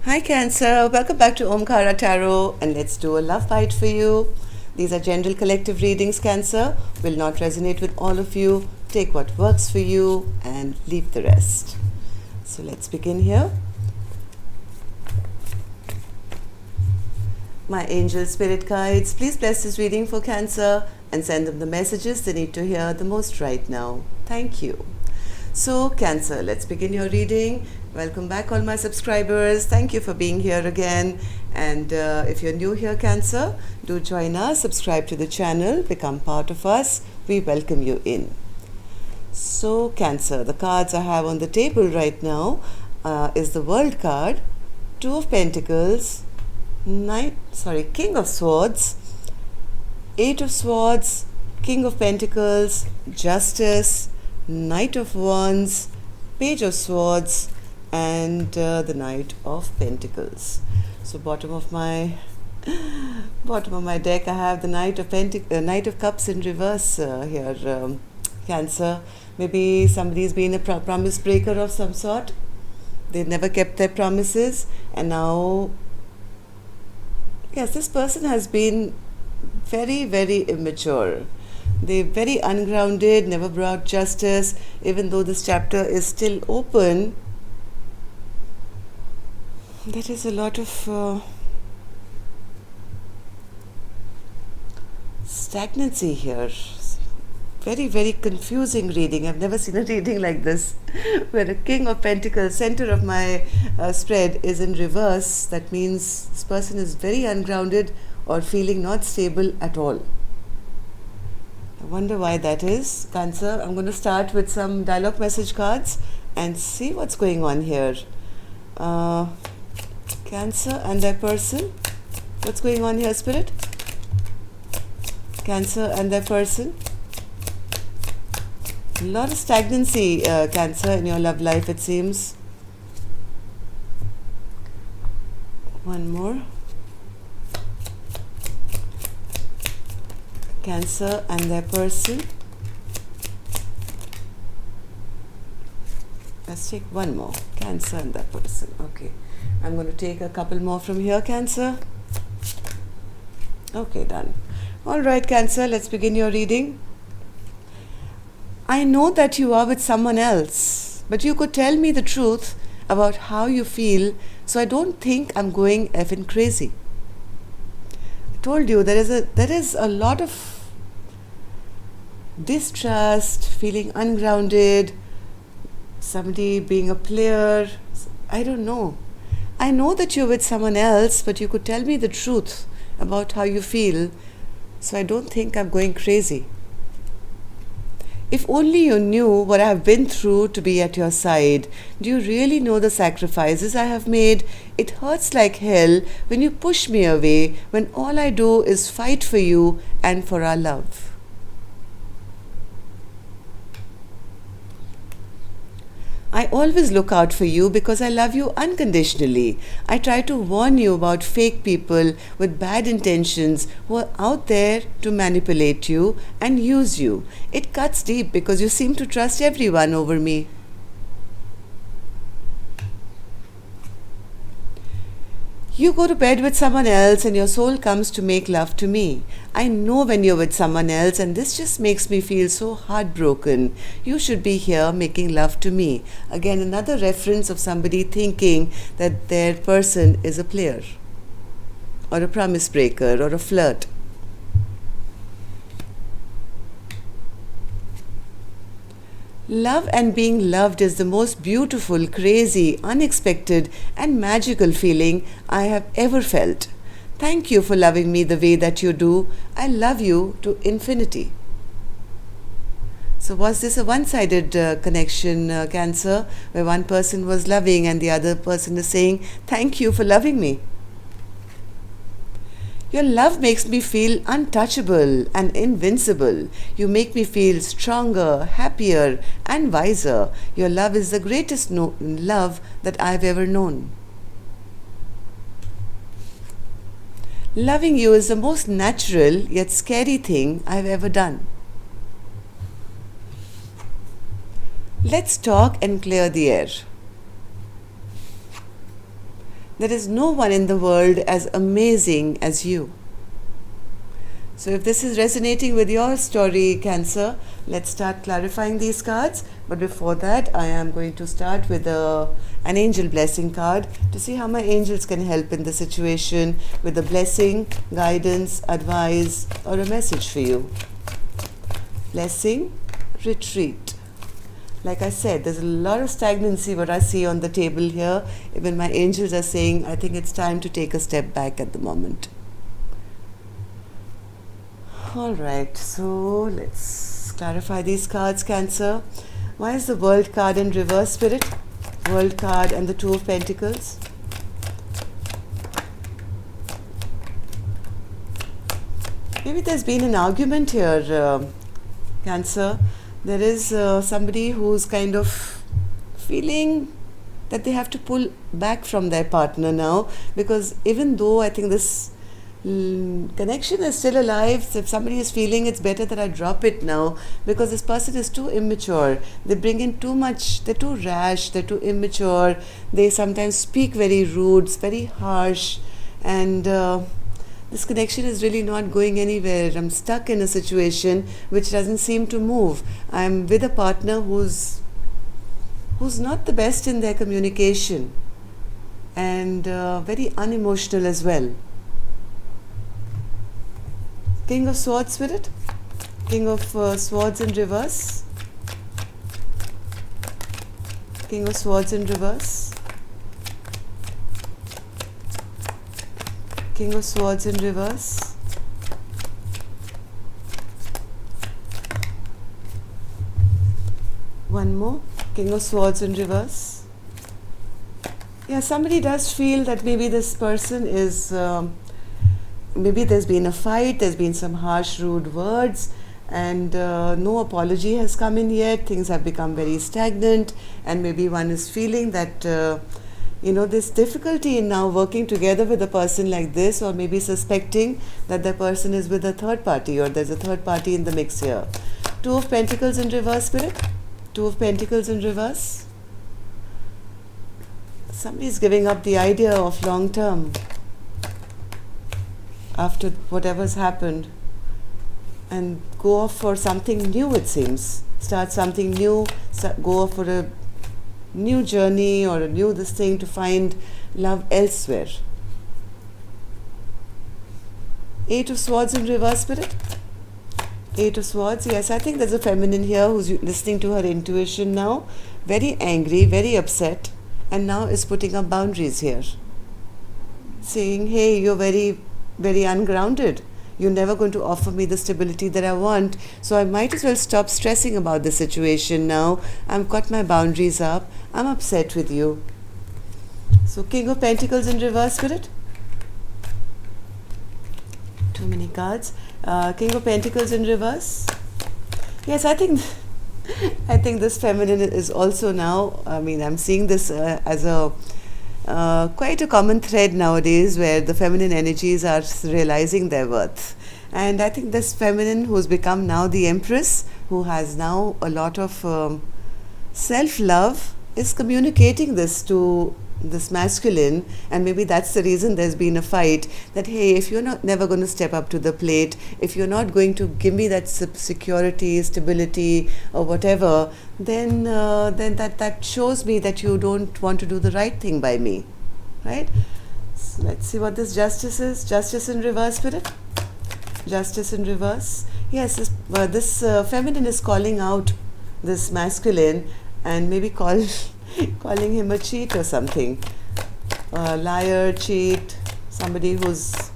Hi Cancer, welcome back to Omkara Tarot and let's do a love bite for you. These are general collective readings, Cancer. Will not resonate with all of you. Take what works for you and leave the rest. So let's begin here. My angel spirit guides, please bless this reading for Cancer and send them the messages they need to hear the most right now. Thank you. So Cancer, let's begin your reading. Welcome back all my subscribers. Thank you for being here again. And if you're new here, Cancer, do join us, subscribe to the channel, become part of us. We welcome you in. So Cancer, the cards I have on the table right now is the World card, Two of Pentacles, King of Swords, Eight of Swords, King of Pentacles, Justice, Knight of Wands, Page of Swords, and the Knight of Pentacles. So bottom of my deck I have the Knight of Cups in reverse here, Cancer. Maybe somebody's been a promise breaker of some sort. They never kept their promises, and now, yes, this person has been very, very immature. They're very ungrounded, never brought justice. Even though this chapter is still open, there is a lot of stagnancy here. Very, very confusing reading. I've never seen a reading like this, where a King of Pentacles, center of my spread, is in reverse. That means this person is very ungrounded or feeling not stable at all. I wonder why that is. Cancer, I'm going to start with some dialogue message cards and see what's going on here. Cancer and their person. What's going on here, Spirit? Cancer and their person. A lot of stagnancy, Cancer, in your love life, it seems. One more. Cancer and their person. Let's take one more. Cancer and their person. Okay. I'm going to take a couple more from here, Cancer. Okay, done. All right, Cancer, let's begin your reading. I know that you are with someone else, but you could tell me the truth about how you feel, so I don't think I'm going effing crazy. I told you there is a lot of distrust, feeling ungrounded, somebody being a player. I don't know. I know that you're with someone else, but you could tell me the truth about how you feel, so I don't think I'm going crazy. If only you knew what I have been through to be at your side. Do you really know the sacrifices I have made? It hurts like hell when you push me away, when all I do is fight for you and for our love. I always look out for you because I love you unconditionally. I try to warn you about fake people with bad intentions who are out there to manipulate you and use you. It cuts deep because you seem to trust everyone over me. You go to bed with someone else and your soul comes to make love to me. I know when you're with someone else and this just makes me feel so heartbroken. You should be here making love to me. Again, another reference of somebody thinking that their person is a player or a promise breaker or a flirt. Love and being loved is the most beautiful, crazy, unexpected, and magical feeling I have ever felt. Thank you for loving me the way that you do. I love you to infinity. So, was this a one sided connection, Cancer, where one person was loving and the other person is saying, thank you for loving me? Your love makes me feel untouchable and invincible. You make me feel stronger, happier, and wiser. Your love is the greatest love that I've ever known. Loving you is the most natural yet scary thing I've ever done. Let's talk and clear the air. There is no one in the world as amazing as you. So if this is resonating with your story, Cancer, let's start clarifying these cards. But before that, I am going to start with an angel blessing card to see how my angels can help in the situation with a blessing, guidance, advice, or a message for you. Blessing, retreat. Like I said, there's a lot of stagnancy what I see on the table here. Even my angels are saying, I think it's time to take a step back at the moment. Alright, so let's clarify these cards, Cancer. Why is the World card in reverse, Spirit? World card and the Two of Pentacles. Maybe there's been an argument here, Cancer. There is somebody who's kind of feeling that they have to pull back from their partner now, because even though I think this connection is still alive, so if somebody is feeling it's better that I drop it now because this person is too immature. They bring in too much, they're too rash, they're too immature, they sometimes speak very rude, very harsh, and this connection is really not going anywhere. I'm stuck in a situation which doesn't seem to move. I'm with a partner who's not the best in their communication and very unemotional as well. King of Swords, Spirit. King of Swords in reverse. King of Swords in reverse. King of Swords in reverse. One more. King of Swords in reverse. Yeah, somebody does feel that maybe this person is maybe there's been a fight, there's been some harsh, rude words, and no apology has come in yet. Things have become very stagnant, and maybe one is feeling that, this difficulty in now working together with a person like this, or maybe suspecting that the person is with a third party, or there's a third party in the mix here. Two of Pentacles in reverse, Spirit. Two of Pentacles in reverse. Somebody is giving up the idea of long term after whatever's happened and go off for something new, it seems. Start something new, go off for a new journey or a new this thing to find love elsewhere. Eight of Swords in reverse, Spirit. Eight of Swords. Yes, I think there's a feminine here who's listening to her intuition now. Very angry, very upset, and now is putting up boundaries here. Saying, hey, you're very ungrounded. You're never going to offer me the stability that I want, so I might as well stop stressing about the situation now. I've got my boundaries up. I'm upset with you. So King of Pentacles in reverse, Spirit. Too many cards. King of Pentacles in reverse. Yes, I think this feminine is also now, I'm seeing this as a quite a common thread nowadays, where the feminine energies are realizing their worth. And I think this feminine who's become now the Empress, who has now a lot of self-love, is communicating this to this masculine, and maybe that's the reason there's been a fight, that hey, if you're never going to step up to the plate, if you're not going to give me that security, stability, or whatever, then that shows me that you don't want to do the right thing by me, right? So let's see what this Justice is. Justice in reverse, Spirit. Justice in reverse. Yes, this feminine is calling out this masculine and maybe calling him a cheat or something. Liar, cheat, somebody who's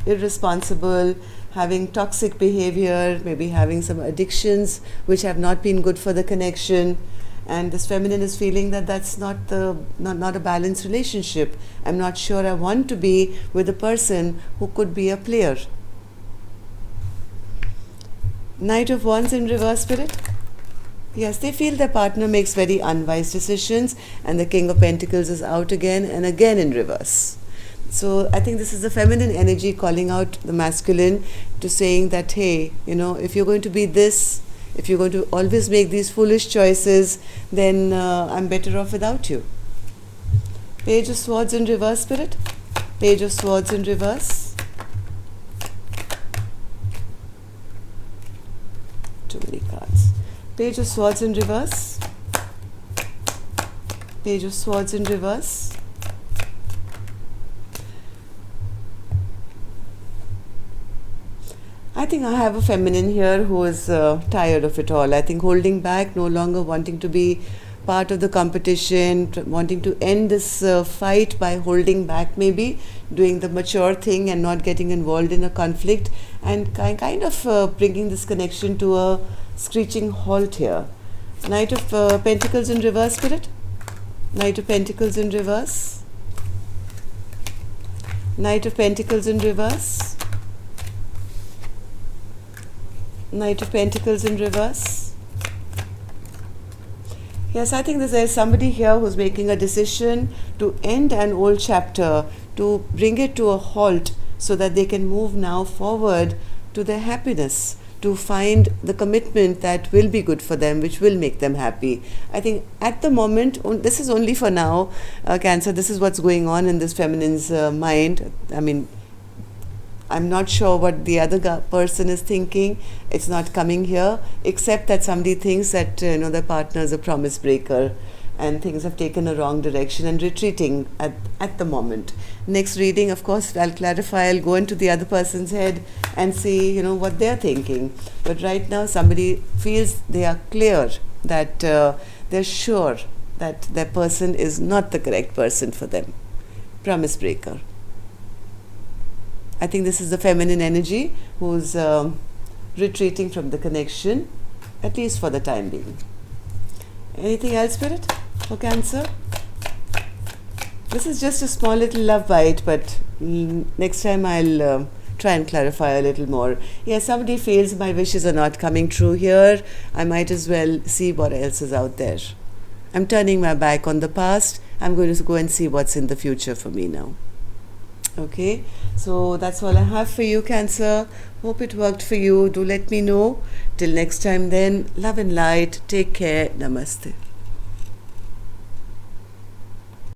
irresponsible, having toxic behavior, maybe having some addictions which have not been good for the connection. And this feminine is feeling that that's not a balanced relationship. I'm not sure I want to be with a person who could be a player. Knight of Wands in reverse, Spirit. Yes, they feel their partner makes very unwise decisions, and the King of Pentacles is out again and again in reverse. So I think this is the feminine energy calling out the masculine to saying that, hey, if you're going to be this, if you're going to always make these foolish choices, then I'm better off without you. Page of Swords in reverse, Spirit. Page of Swords in reverse. Too many cards. Page of Swords in reverse. Page of Swords in reverse. I think I have a feminine here who is tired of it all. I think holding back, no longer wanting to be part of the competition, wanting to end this fight by holding back, maybe doing the mature thing and not getting involved in a conflict, and kind of bringing this connection to a screeching halt here. Knight of Pentacles in reverse, Spirit. Knight of Pentacles in reverse. Knight of Pentacles in reverse. Knight of Pentacles in reverse. Yes, I think there's somebody here who's making a decision to end an old chapter, to bring it to a halt so that they can move now forward to their happiness, to find the commitment that will be good for them, which will make them happy. I think at the moment, this is only for now, Cancer, this is what's going on in this feminine's mind. I mean, I'm not sure what the other person is thinking. It's not coming here, except that somebody thinks that their partner is a promise breaker and things have taken a wrong direction and retreating at the moment. Next reading, of course, I'll clarify. I'll go into the other person's head and see, what they're thinking. But right now, somebody feels they are clear that they're sure that their person is not the correct person for them. Promise breaker. I think this is the feminine energy who's retreating from the connection, at least for the time being. Anything else, Spirit, for Cancer? This is just a small little love bite, but next time I'll try and clarify a little more. Yes, somebody feels my wishes are not coming true here. I might as well see what else is out there. I'm turning my back on the past. I'm going to go and see what's in the future for me now. Okay, so that's all I have for you, Cancer. Hope it worked for you. Do let me know. Till next time then, love and light. Take care. Namaste.